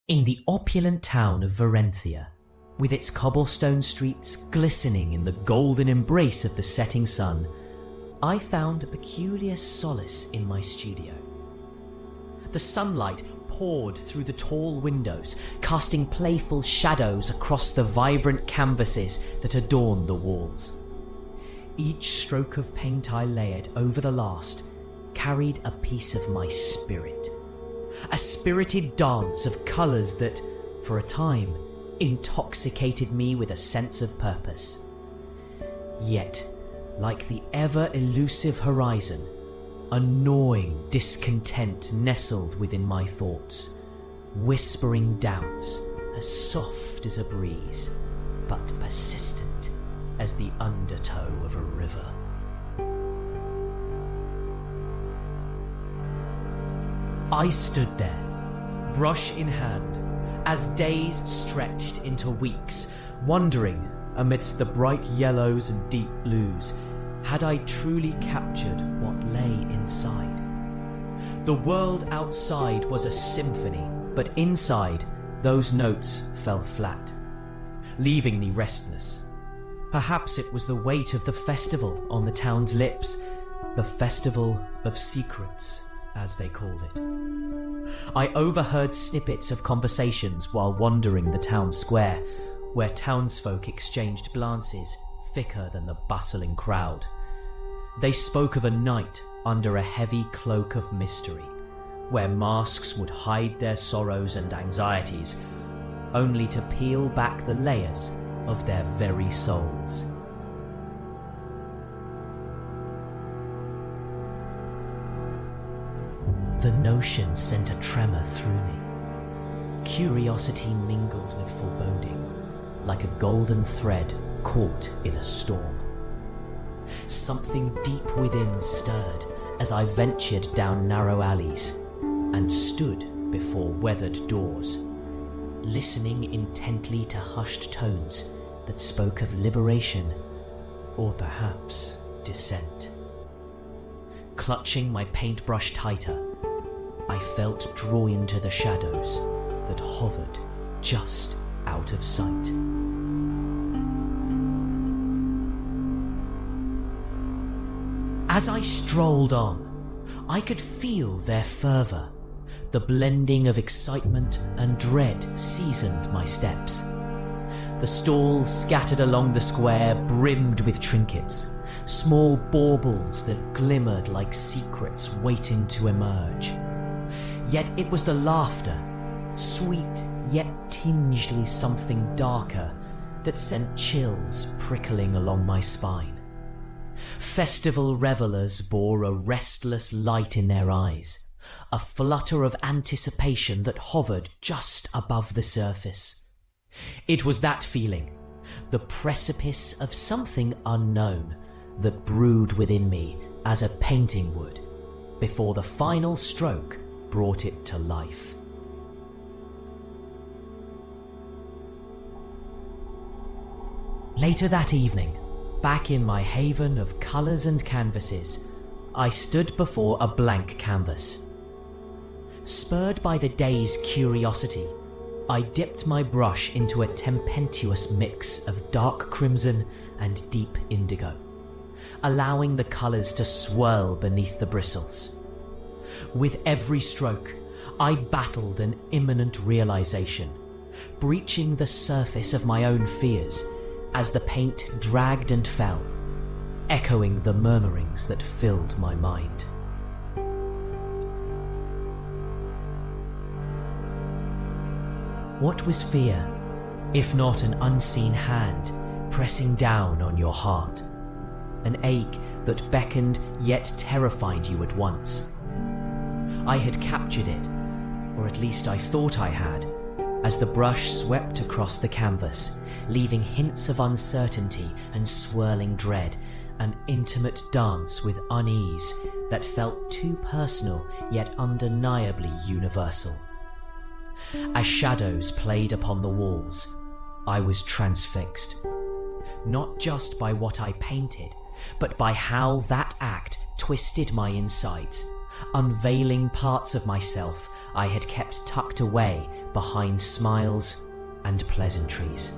In the opulent town of Varenthia, with its cobblestone streets glistening in the golden embrace of the setting sun, I found a peculiar solace in my studio. The sunlight poured through the tall windows, casting playful shadows across the vibrant canvases that adorned the walls. Each stroke of paint I layered over the last carried a piece of my spirit. A spirited dance of colours that, for a time, intoxicated me with a sense of purpose. Yet, like the ever-elusive horizon, a gnawing discontent nestled within my thoughts, whispering doubts as soft as a breeze, but persistent as the undertow of a river. I stood there, brush in hand, as days stretched into weeks, wondering, amidst the bright yellows and deep blues, had I truly captured what lay inside? The world outside was a symphony, but inside, those notes fell flat, leaving me restless. Perhaps it was the weight of the festival on the town's lips, the festival of secrets, as they called it. I overheard snippets of conversations while wandering the town square, where townsfolk exchanged glances thicker than the bustling crowd. They spoke of a night under a heavy cloak of mystery, where masks would hide their sorrows and anxieties, only to peel back the layers of their very souls. The notion sent a tremor through me. Curiosity mingled with foreboding, like a golden thread caught in a storm. Something deep within stirred as I ventured down narrow alleys and stood before weathered doors, listening intently to hushed tones that spoke of liberation or perhaps dissent. Clutching my paintbrush tighter, I felt drawn into the shadows that hovered just out of sight. As I strolled on, I could feel their fervour. The blending of excitement and dread seasoned my steps. The stalls scattered along the square brimmed with trinkets, small baubles that glimmered like secrets waiting to emerge. Yet it was the laughter, sweet yet tinged with something darker, that sent chills prickling along my spine. Festival revellers bore a restless light in their eyes, a flutter of anticipation that hovered just above the surface. It was that feeling, the precipice of something unknown, that brewed within me as a painting would, before the final stroke brought it to life. Later that evening, back in my haven of colours and canvases, I stood before a blank canvas. Spurred by the day's curiosity, I dipped my brush into a tempestuous mix of dark crimson and deep indigo, allowing the colours to swirl beneath the bristles. With every stroke, I battled an imminent realization, breaching the surface of my own fears as the paint dragged and fell, echoing the murmurings that filled my mind. What was fear, if not an unseen hand pressing down on your heart? An ache that beckoned yet terrified you at once. I had captured it, or at least I thought I had, as the brush swept across the canvas, leaving hints of uncertainty and swirling dread, an intimate dance with unease that felt too personal yet undeniably universal. As shadows played upon the walls, I was transfixed, not just by what I painted, but by how that act twisted my insides, unveiling parts of myself I had kept tucked away behind smiles and pleasantries.